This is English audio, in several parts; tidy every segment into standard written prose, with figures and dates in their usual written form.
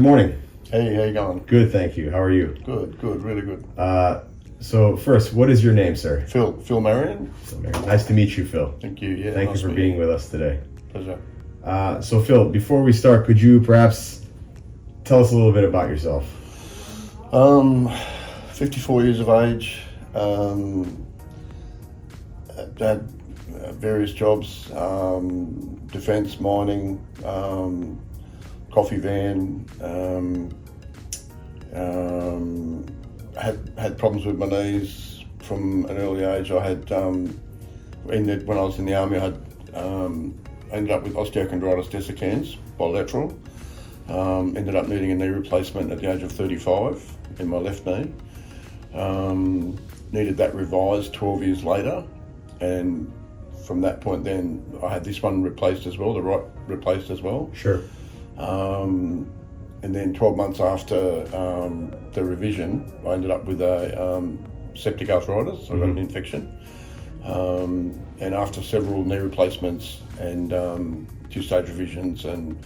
Good morning. Hey, how you going? Good, thank you. How are you? Good, really good. So first, what is your name, sir? Phil Marion. Nice to meet you, Phil. Thank you. Yeah, Thank nice you for to meet being with us today. Pleasure. So Phil, before we start, could you perhaps tell us a little bit about yourself? 54 years of age. Had various jobs, defence, mining, coffee van. Had problems with my knees from an early age. I had when I was in the army, I had ended up with osteochondritis dissecans, bilateral. Ended up needing a knee replacement at the age of 35 in my left knee. Needed that revised 12 years later, and from that point then I had this one replaced as well, the right replaced as well. Sure. And then 12 months after the revision, I ended up with a septic arthritis. I got an infection. And after several knee replacements and 2-stage revisions and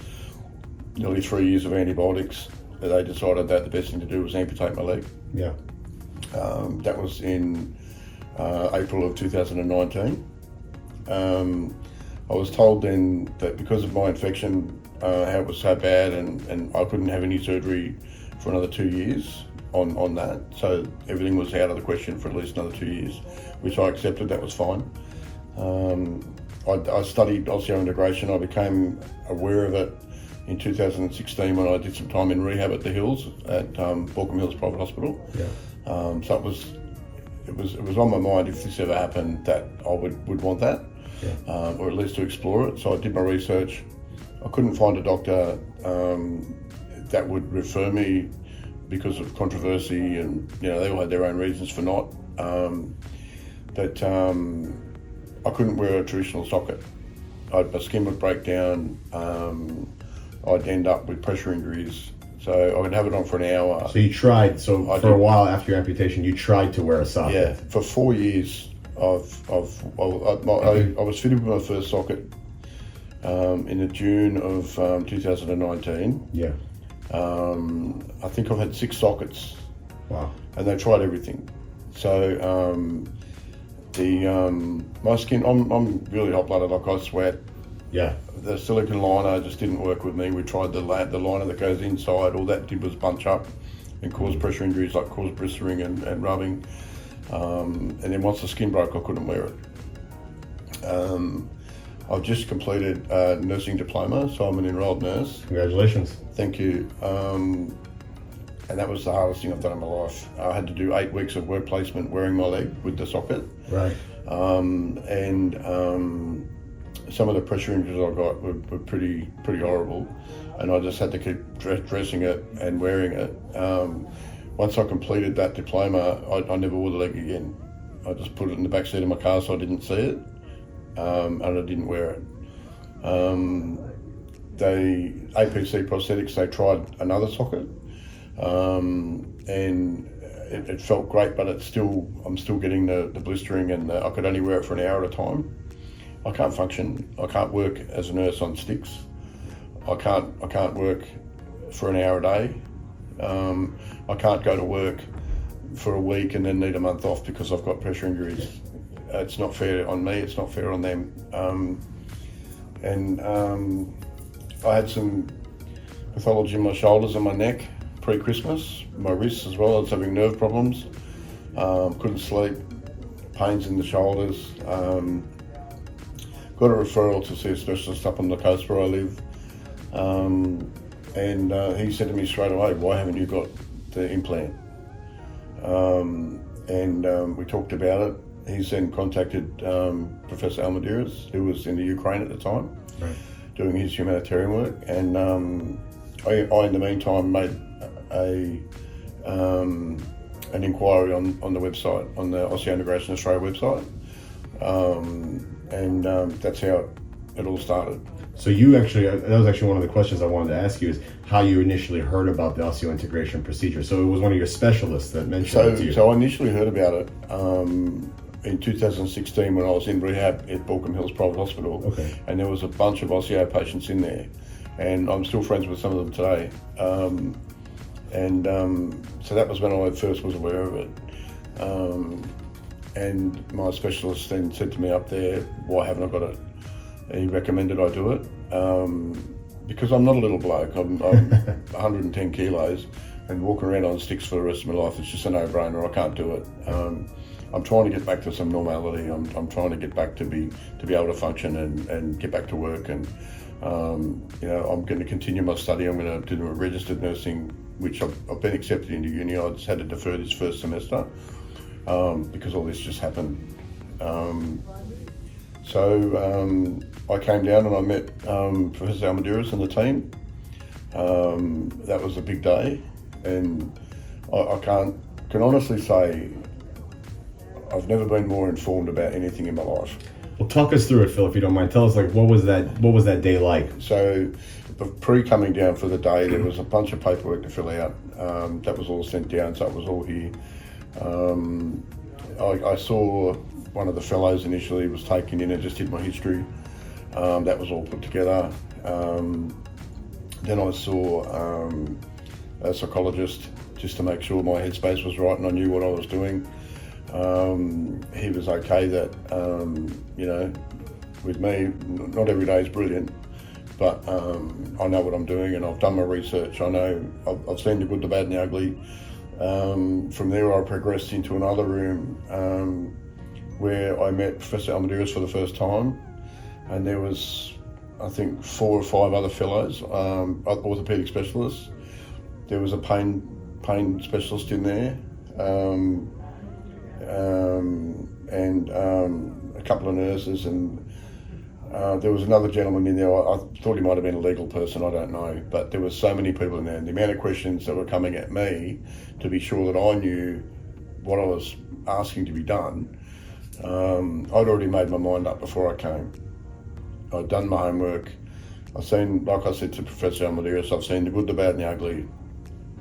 nearly 3 years of antibiotics, they decided that the best thing to do was amputate my leg. Yeah. That was in April of 2019. I was told then that because of my infection, how it was so bad and I couldn't have any surgery for another 2 years on that. So everything was out of the question for at least another 2 years, which I accepted. That was fine. I studied osseointegration. I became aware of it in 2016 when I did some time in rehab at the Hills at Balcombe Hills Private Hospital. Yeah. So it was on my mind, if this ever happened, that I would want that. Yeah. Or at least to explore it. So I did my research. I couldn't find a doctor that would refer me because of controversy, and they all had their own reasons for not. I couldn't wear a traditional socket. My skin would break down. I'd end up with pressure injuries. So I could have it on for an hour. So you tried. So I for did. a while after your amputation, you tried to wear a socket. Yeah, for 4 years. I was fitted with my first socket in the June of 2019. Yeah. I think I've had 6 sockets. Wow. And they tried everything. So my skin, I'm really hot-blooded. Like I sweat. Yeah. The silicone liner just didn't work with me. We tried the liner that goes inside. All that did was bunch up and cause pressure injuries, like cause blistering and rubbing. And then once the skin broke, I couldn't wear it. I've just completed a nursing diploma, so I'm an enrolled nurse. Congratulations. Thank you. And that was the hardest thing I've done in my life. I had to do 8 weeks of work placement wearing my leg with the socket. Right. Some of the pressure injuries I got were pretty horrible, and I just had to keep dressing it and wearing it. Once I completed that diploma, I never wore the leg again. I just put it in the back seat of my car so I didn't see it, and I didn't wear it. APC prosthetics, they tried another socket, and it felt great, but I'm still getting the blistering, and I could only wear it for an hour at a time. I can't function. I can't work as a nurse on sticks. I can't work for an hour a day. I can't go to work for a week and then need a month off because I've got pressure injuries. It's not fair on me, it's not fair on them. I had some pathology in my shoulders and my neck pre-Christmas, my wrists as well. I was having nerve problems, couldn't sleep, pains in the shoulders. Got a referral to see a specialist up on the coast where I live. And he said to me straight away, "Why haven't you got the implant?" We talked about it. He's then contacted Professor Almadiras, who was in the Ukraine at the time, Right. doing his humanitarian work. And I, in the meantime, made an inquiry on the website, on the Osseointegration Australia website. That's how it all started. So that was actually one of the questions I wanted to ask you, is how you initially heard about the osseointegration procedure. So it was one of your specialists that mentioned it to you. So I initially heard about it in 2016 when I was in rehab at Balcombe Hills Private Hospital. Okay. And there was a bunch of osseo patients in there. and I'm still friends with some of them today. So that was when I first was aware of it. And my specialist then said to me up there, why haven't I got it? And he recommended I do it. Because I'm not a little bloke, I'm 110 kilos, and walking around on sticks for the rest of my life, it's just a no-brainer. I can't do it. I'm trying to get back to some normality. I'm trying to get back to be able to function and get back to work. And I'm going to continue my study. I'm going to do a registered nursing, which I've been accepted into uni. I just had to defer this first semester because all this just happened. So I came down and I met Professor Lalehzari and the team. That was a big day, and I can honestly say I've never been more informed about anything in my life. Well, talk us through it, Phil, if you don't mind. Tell us, what was that day like? So, pre-coming down for the day, there was a bunch of paperwork to fill out. That was all sent down, so it was all here. I saw one of the fellows initially was taken in and just did my history. That was all put together. Then I saw a psychologist just to make sure my headspace was right and I knew what I was doing. He was okay that, with me, not every day is brilliant, but I know what I'm doing and I've done my research. I know I've seen the good, the bad and the ugly. From there I progressed into another room where I met Professor Lalehzari for the first time, and there was, I think, 4 or 5 other fellows, orthopaedic specialists. There was a pain specialist in there, and a couple of nurses, and there was another gentleman in there. I thought he might have been a legal person, I don't know, but there were so many people in there, and the amount of questions that were coming at me to be sure that I knew what I was asking to be done. I'd already made my mind up before I came. I'd done my homework. I've seen, like I said to Professor Lalehzari, I've seen the good, the bad and the ugly.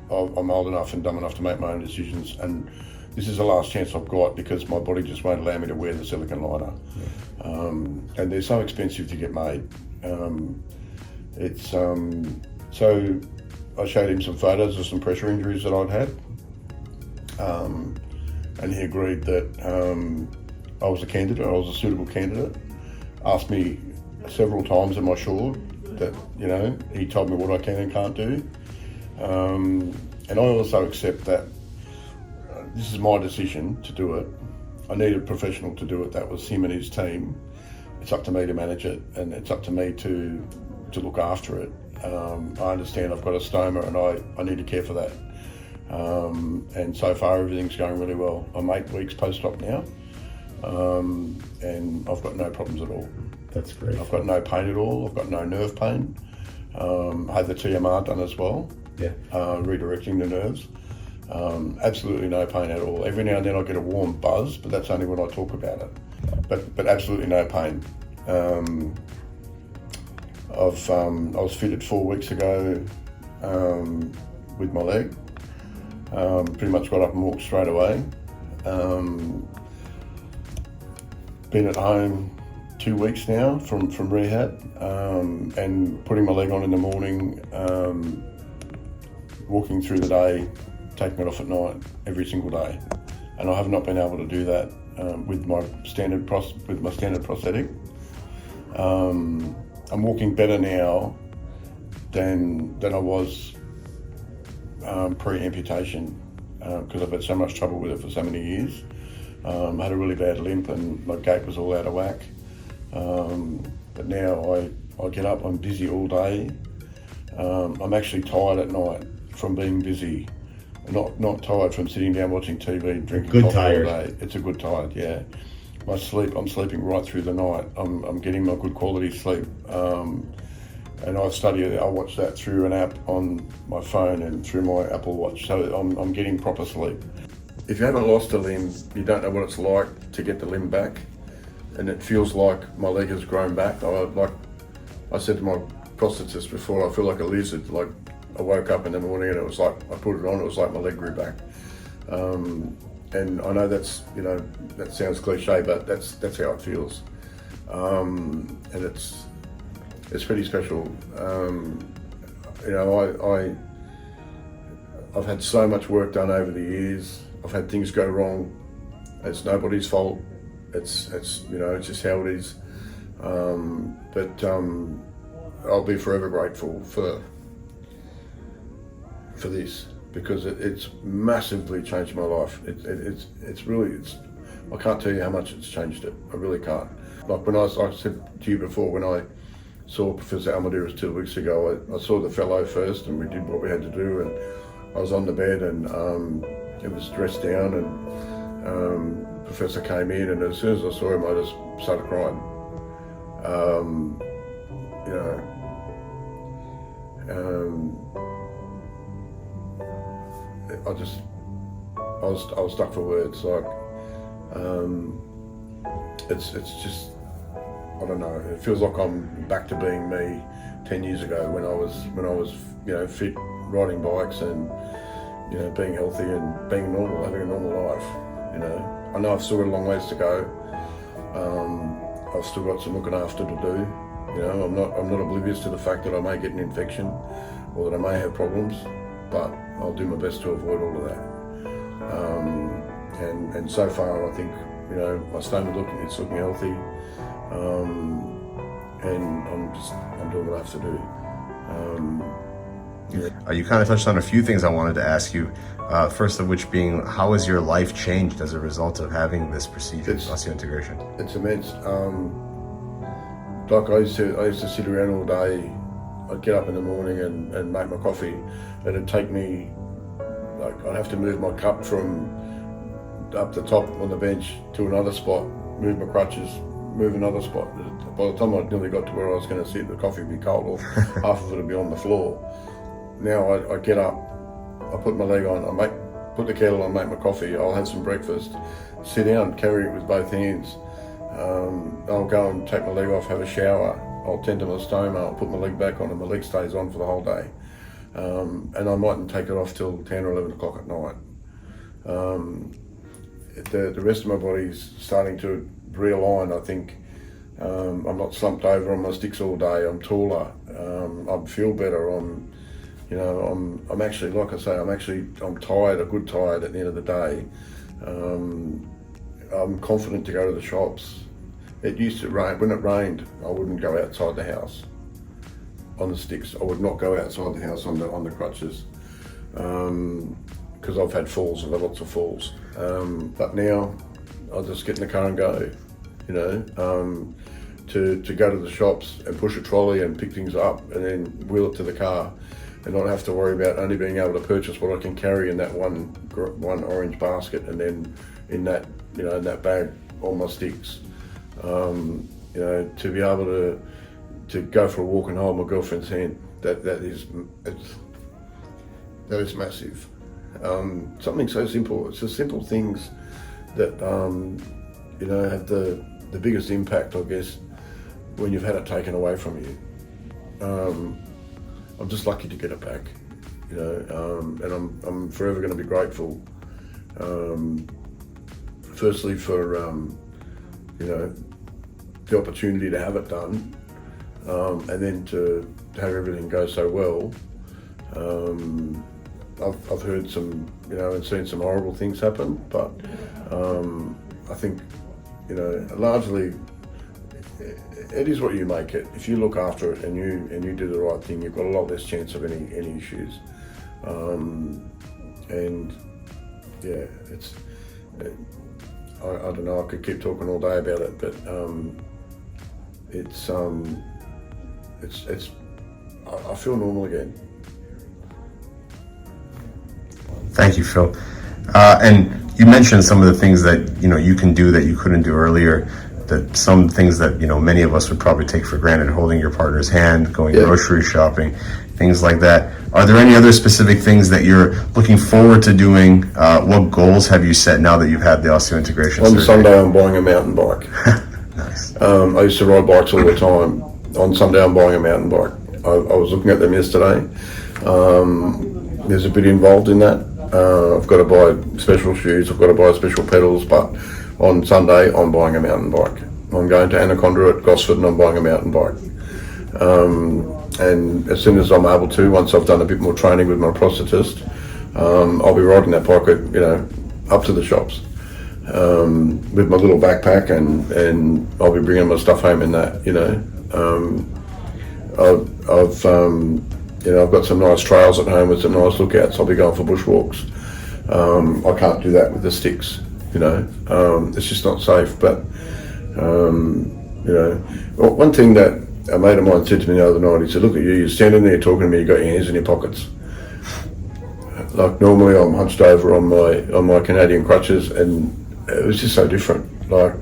I'm old enough and dumb enough to make my own decisions, and this is the last chance I've got because my body just won't allow me to wear the silicone liner. And they're so expensive to get made. So I showed him some photos of some pressure injuries that I'd had. And he agreed that I was a candidate, I was a suitable candidate. Asked me several times, am I sure that, he told me what I can and can't do. And I also accept that this is my decision to do it. I need a professional to do it. That was him and his team. It's up to me to manage it, and it's up to me to look after it. I understand I've got a stoma and I need to care for that. And so far everything's going really well. I'm 8 weeks post-op now, and I've got no problems at all. That's great. I've got no pain at all. I've got no nerve pain. I had the TMR done as well, redirecting the nerves. Absolutely no pain at all. Every now and then I get a warm buzz, but that's only when I talk about it. But absolutely no pain. I was fitted 4 weeks ago with my leg. Pretty much got up and walked straight away. Been at home 2 weeks now from rehab, and putting my leg on in the morning, walking through the day, taking it off at night every single day, and I have not been able to do that with my standard prosthetic. I'm walking better now than I was pre-amputation because I've had so much trouble with it for so many years. I had a really bad limp and my gait was all out of whack. But now I get up, I'm dizzy all day. I'm actually tired at night from being busy. Not tired from sitting down watching TV, drinking coffee all day. It's a good tired, yeah. I'm sleeping right through the night. I'm getting my good quality sleep. And I watch that through an app on my phone and through my Apple Watch. So I'm getting proper sleep. If you haven't lost a limb, you don't know what it's like to get the limb back. And it feels like my leg has grown back. Like I said to my prosthetist before, I feel like a lizard. Like I woke up in the morning and it was like, I put it on, it was like my leg grew back. And I know that's, that sounds cliche, but that's how it feels. And it's It's pretty special. You know, I've had so much work done over the years. I've had things go wrong. It's nobody's fault. It's you know, it's just how it is. But I'll be forever grateful for this, because it's massively changed my life. It's really, I can't tell you how much it's changed it. I really can't. Like when I said to you before, when I saw Professor Almeidas 2 weeks ago, I saw the fellow first, and we did what we had to do, and I was on the bed, and it was dressed down, and Professor came in, and as soon as I saw him, I just started crying. You know, I was stuck for words. Like, it's just, I don't know. It feels like I'm back to being me 10 years ago when I was you know, fit, riding bikes, and you know, being healthy and being normal, having a normal life. You know, I know I've still got a long ways to go. I've still got some looking after to do. You know, I'm not oblivious to the fact that I may get an infection or that I may have problems, but I'll do my best to avoid all of that. And so far, I think, you know, my stomach it's looking healthy, and I'm doing what I have to do. You kind of touched on a few things I wanted to ask you. First of which being, how has your life changed as a result of having this procedure, osseointegration? It's immense. Like I used to sit around all day. I'd get up in the morning and make my coffee. It'd take me, like, I'd have to move my cup from up the top on the bench to another spot, move my crutches, move another spot. By the time I nearly got to where I was going to sit, the coffee would be cold, or half of it would be on the floor. Now I get up, I put my leg on, put the kettle on, make my coffee, I'll have some breakfast, sit down, carry it with both hands. I'll go and take my leg off, have a shower, I'll tend to my stoma, I'll put my leg back on, and my leg stays on for the whole day. And I mightn't take it off till 10 or 11 o'clock at night. The rest of my body's starting to realign, I think. I'm not slumped over on my sticks all day, I'm taller, I feel better, I'm actually, like I say, I'm tired, a good tired at the end of the day. I'm confident to go to the shops. It used to rain. When it rained, I wouldn't go outside the house on the sticks. I would not go outside the house on the crutches, because I've had falls, I've had lots of falls. But now I'll just get in the car and go, you know, to go to the shops and push a trolley and pick things up and then wheel it to the car, and not have to worry about only being able to purchase what I can carry in that one orange basket, and then in that, you know, in that bag, all my sticks. You know, to be able to go for a walk and hold my girlfriend's hand, that is massive. Something so simple. It's the simple things that you know, have the biggest impact, I guess, when you've had it taken away from you. I'm just lucky to get it back, you know, and I'm forever going to be grateful. Firstly for you know, the opportunity to have it done, and then to have everything go so well. I've heard some, you know, and seen some horrible things happen, but I think, you know, largely it is what you make it. If you look after it and you do the right thing, you've got a lot less chance of any issues. And yeah, I don't know, I could keep talking all day about it, but I feel normal again. Thank you, Phil. And you mentioned some of the things that, you know, you can do that you couldn't do earlier, that some things that, you know, many of us would probably take for granted, holding your partner's hand, going grocery shopping, things like that. Are there any other specific things that you're looking forward to doing? What goals have you set now that you've had the osseointegration surgery? On Sunday, I'm buying a mountain bike. Nice. I used to ride bikes all the time. On Sunday, I'm buying a mountain bike. I was looking at them yesterday. There's a bit involved in that. I've got to buy special shoes, I've got to buy special pedals, but on Sunday I'm buying a mountain bike. I'm going to Anaconda at Gosford and I'm buying a mountain bike. And as soon as I'm able to, once I've done a bit more training with my prosthetist, I'll be riding that bike, up to the shops with my little backpack, and I'll be bringing my stuff home in that. I've got some nice trails at home with some nice lookouts. I'll be going for bushwalks. I can't do that with the sticks. It's just not safe. But one thing that a mate of mine said to me the other night, he said, "Look at you, you're standing there talking to me, you've got your hands in your pockets." Like normally I'm hunched over on my Canadian crutches, and it was just so different. But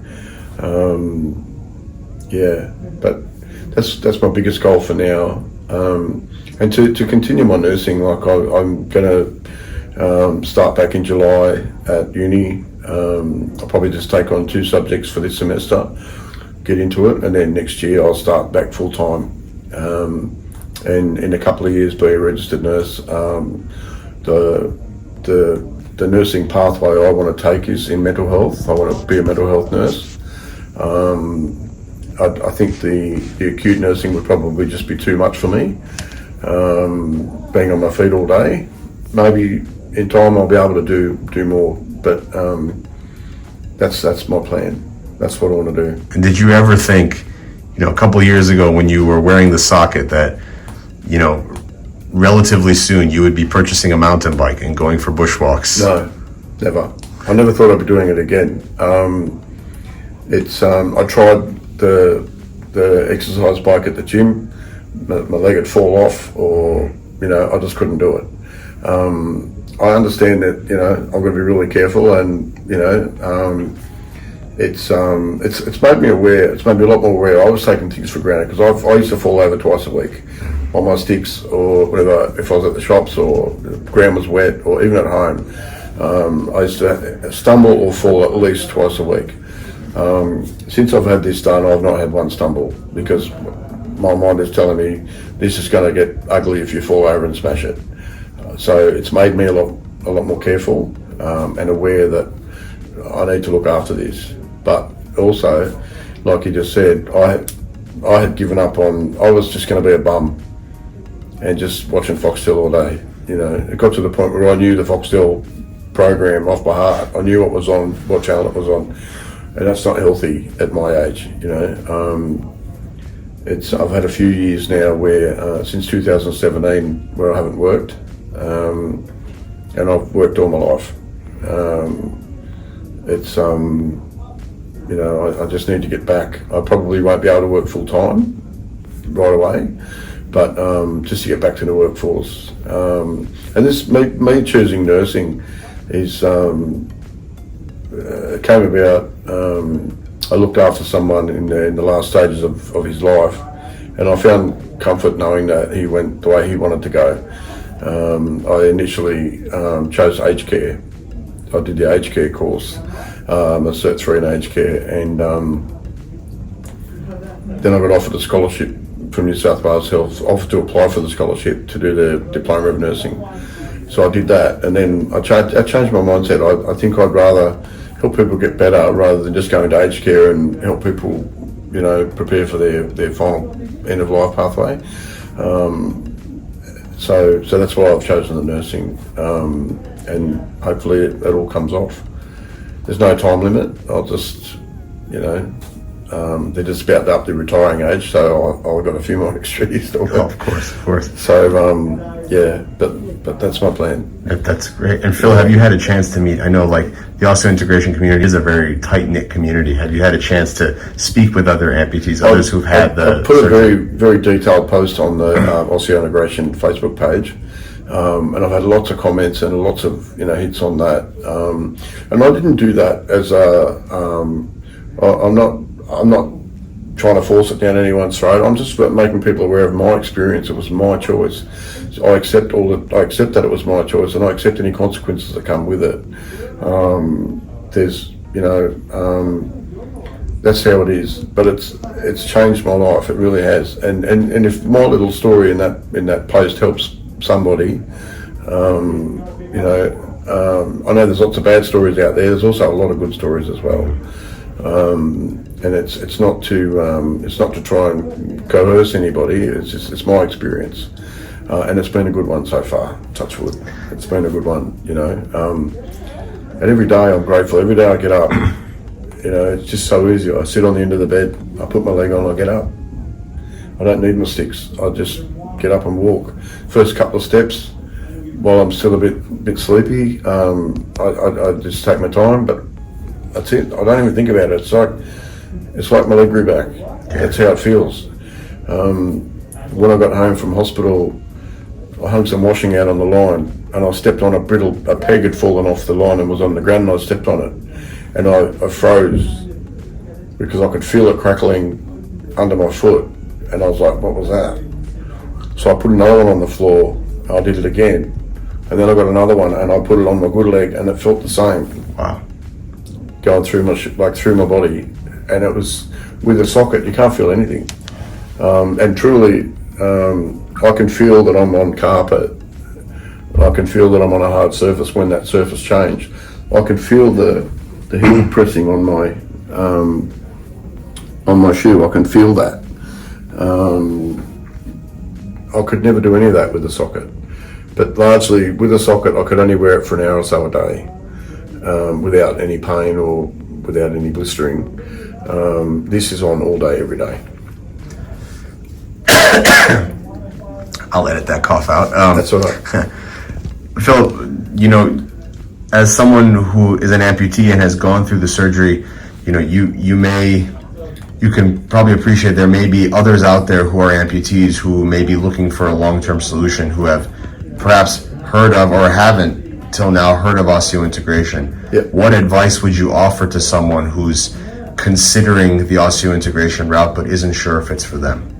that's my biggest goal for now. And to continue my nursing, like I'm gonna start back in July at uni. I'll probably just take on 2 subjects for this semester, get into it, and then next year I'll start back full time, and in a couple of years be a registered nurse. The nursing pathway I want to take is in mental health. I want to be a mental health nurse. I think the acute nursing would probably just be too much for me. Being on my feet all day, maybe in time I'll be able to do more, but that's my plan. That's what I want to do. And did you ever think, a couple of years ago when you were wearing the socket, that, relatively soon you would be purchasing a mountain bike and going for bushwalks? No, never. I never thought I'd be doing it again. I tried the exercise bike at the gym. My leg would fall off, or I just couldn't do it. I understand that I'm going to be really careful, and it's made me aware. It's made me a lot more aware. I was taking things for granted because I used to fall over twice a week on my sticks or whatever. If I was at the shops or the ground was wet, or even at home, I used to stumble or fall at least twice a week. Since I've had this done, I've not had one stumble, because my mind is telling me this is going to get ugly if you fall over and smash it. So it's made me a lot more careful and aware that I need to look after this. But also, like you just said, I had given up on. I was just going to be a bum and just watching Foxtel all day. It got to the point where I knew the Foxtel program off by heart. I knew what was on, what channel it was on, and that's not healthy at my age. I've had a few years now where since 2017 where I haven't worked, and I've worked all my life. I just need to get back. I probably won't be able to work full time right away, but just to get back to the workforce. And this me choosing nursing is came about. I looked after someone in the last stages of his life, and I found comfort knowing that he went the way he wanted to go. I initially chose aged care. I did the aged care course, a Cert 3 in aged care, and then I got offered a scholarship from New South Wales Health, offered to apply for the scholarship to do the Diploma of Nursing. So I did that, and then I changed my mindset. I think I'd rather help people get better rather than just go into aged care and help people, prepare for their final end of life pathway. So that's why I've chosen the nursing, and hopefully it all comes off. There's no time limit. I'll just, they're just about up to retiring age, so I've got a few more extra years to work. Oh, of course. So but that's my plan. That's great. And Phil, have you had a chance to meet? I know, like, the Osseointegration community is a very tight knit community. Have you had a chance to speak with other amputees, others who've had the? I put a very, very detailed post on the Osseointegration Facebook page. And I've had lots of comments and lots of hits on that. And I didn't do that as a. I'm not trying to force it down anyone's throat. I'm just making people aware of my experience. It was my choice. So I accept that it was my choice, and I accept any consequences that come with it. That's how it is. But it's changed my life. It really has. And if my little story in that post helps somebody, I know there's lots of bad stories out there. There's also a lot of good stories as well. And it's not to try and coerce anybody. It's my experience, and it's been a good one so far. Touch wood, it's been a good one, and every day I'm grateful. Every day I get up, it's just so easy. I sit on the end of the bed, I put my leg on, I get up. I don't need my sticks. I just get up and walk. First couple of steps, while I'm still a bit sleepy, I just take my time, but that's it. I don't even think about it. It's like my leg grew back. That's how it feels. When I got home from hospital, I hung some washing out on the line, and I stepped on a peg had fallen off the line and was on the ground, and I stepped on it, and I froze because I could feel it crackling under my foot, and I was like, what was that? So I put another one on the floor. I did it again, and then I got another one, and I put it on my good leg, and it felt the same. Wow. Going through through my body, and it was with a socket. You can't feel anything, and truly, I can feel that I'm on carpet. I can feel that I'm on a hard surface when that surface changed. I can feel the heel pressing on my shoe. I can feel that. I could never do any of that with the socket, but largely with a socket, I could only wear it for an hour or so a day, without any pain or without any blistering. This is on all day, every day. I'll edit that cough out. That's all right. Phil, as someone who is an amputee and has gone through the surgery, you can probably appreciate there may be others out there who are amputees who may be looking for a long-term solution, who have perhaps heard of or haven't till now heard of osseointegration. Yep. What advice would you offer to someone who's considering the osseointegration route but isn't sure if it's for them?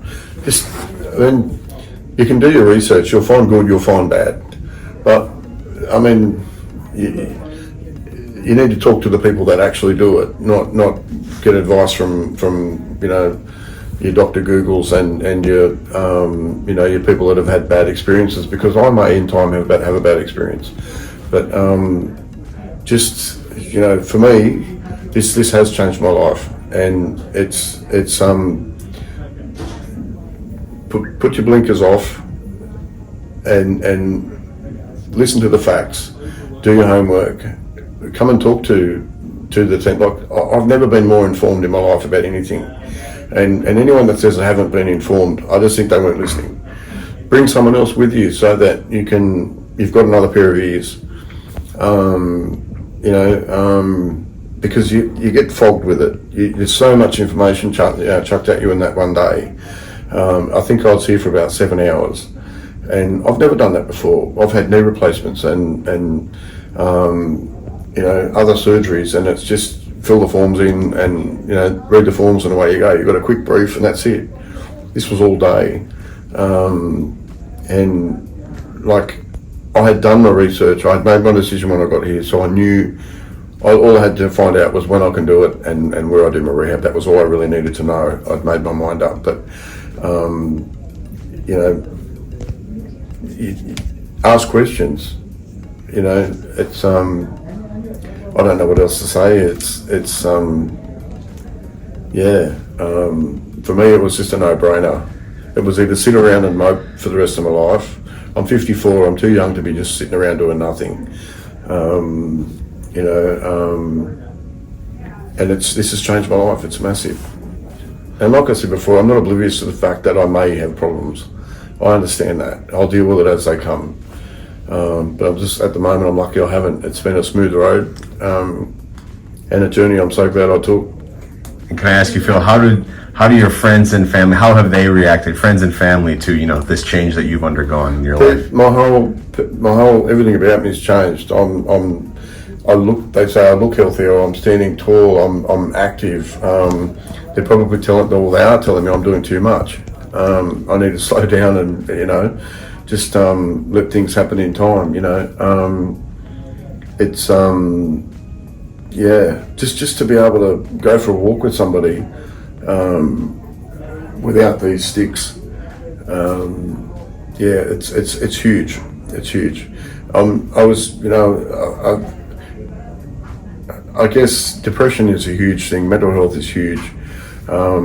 You can do your research. You'll find good, you'll find bad. But, I mean, you need to talk to the people that actually do it, not get advice from your Dr. Googles and your people that have had bad experiences, because I may in time have a bad experience. But for me, this has changed my life, and it's put your blinkers off and listen to the facts, do your homework, come and talk to the team. Like, I've never been more informed in my life about anything, and anyone that says they haven't been informed, I just think they weren't listening. Bring someone else with you so that you've got another pair of ears, because you get fogged with it. There's so much information chucked at you in that one day. I think I was here for about 7 hours, and I've never done that before. I've had knee replacements and other surgeries, and it's just fill the forms in and read the forms and away you go. You've got a quick brief and that's it. This was all day, and I had done my research. I had made my decision when I got here, so I knew all I had to find out was when I can do it and where I do my rehab. That was all I really needed to know. I'd made my mind up, but ask questions. It's I don't know what else to say. For me, it was just a no-brainer. It was either sit around and mope for the rest of my life. I'm 54. I'm too young to be just sitting around doing nothing. And this has changed my life. It's massive. And like I said before, I'm not oblivious to the fact that I may have problems. I understand that. I'll deal with it as they come. But I'm just, at the moment, I'm lucky I haven't. It's been a smooth road, and a journey I'm so glad I took. And can I ask you, Phil, how do your friends and family, how have they reacted, friends and family, to this change that you've undergone in your life? My whole everything about me has changed. They say I look healthier. I'm standing tall. I'm active. They're probably they are telling me I'm doing too much. I need to slow down and just let things happen in time. It's just to be able to go for a walk with somebody without these sticks. It's huge. It's huge. I guess depression is a huge thing. Mental health is huge. I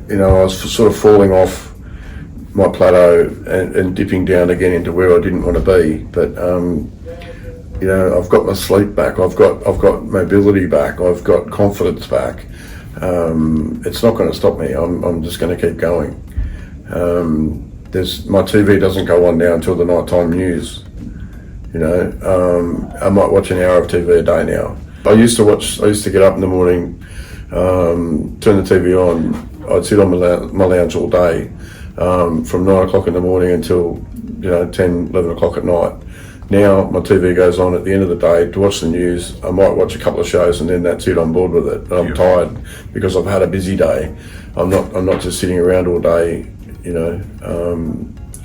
was sort of falling off my plateau and dipping down again into where I didn't want to be. But I've got my sleep back. I've got mobility back. I've got confidence back. It's not going to stop me. I'm just going to keep going. My TV doesn't go on now until the nighttime news. I might watch an hour of TV a day now. I used to get up in the morning, turn the TV on. I'd sit on my lounge all day, from 9 o'clock in the morning until 10, 11 o'clock at night. Now my TV goes on at the end of the day to watch the news. I might watch a couple of shows and then that's it. I'm bored with it. And I'm tired because I've had a busy day. I'm not just sitting around all day,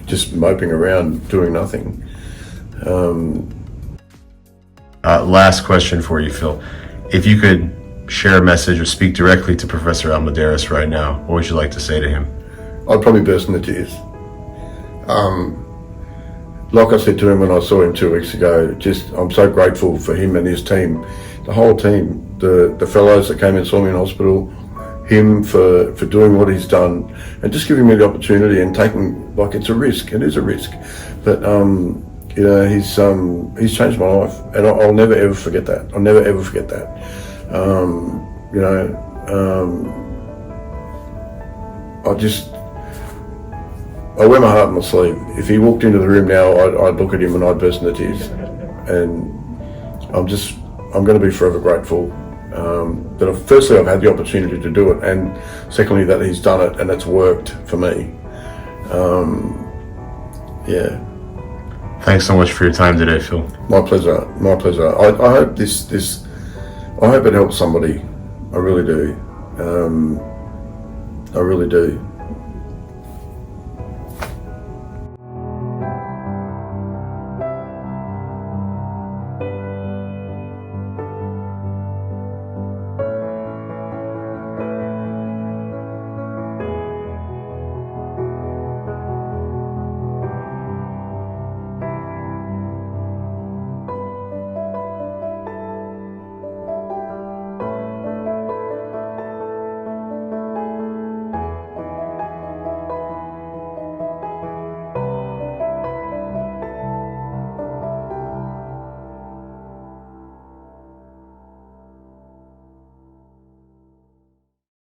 just moping around doing nothing. Last question for you, Phil. If you could share a message or speak directly to Professor Almendares right now, what would you like to say to him? I'd probably burst into tears. Like I said to him when I saw him 2 weeks ago, I'm so grateful for him and his team, the whole team, the fellows that came and saw me in hospital, him for doing what he's done and just giving me the opportunity and taking, it's a risk, it is a risk, but he's changed my life and I'll never ever forget that. I'll never ever forget that. I wear my heart on my sleeve. If he walked into the room now, I'd look at him and I'd burst into tears. And I'm going to be forever grateful that firstly I've had the opportunity to do it, and secondly that he's done it and it's worked for me. Thanks so much for your time today, Phil. My pleasure. My pleasure. I hope I hope it helps somebody. I really do. I really do.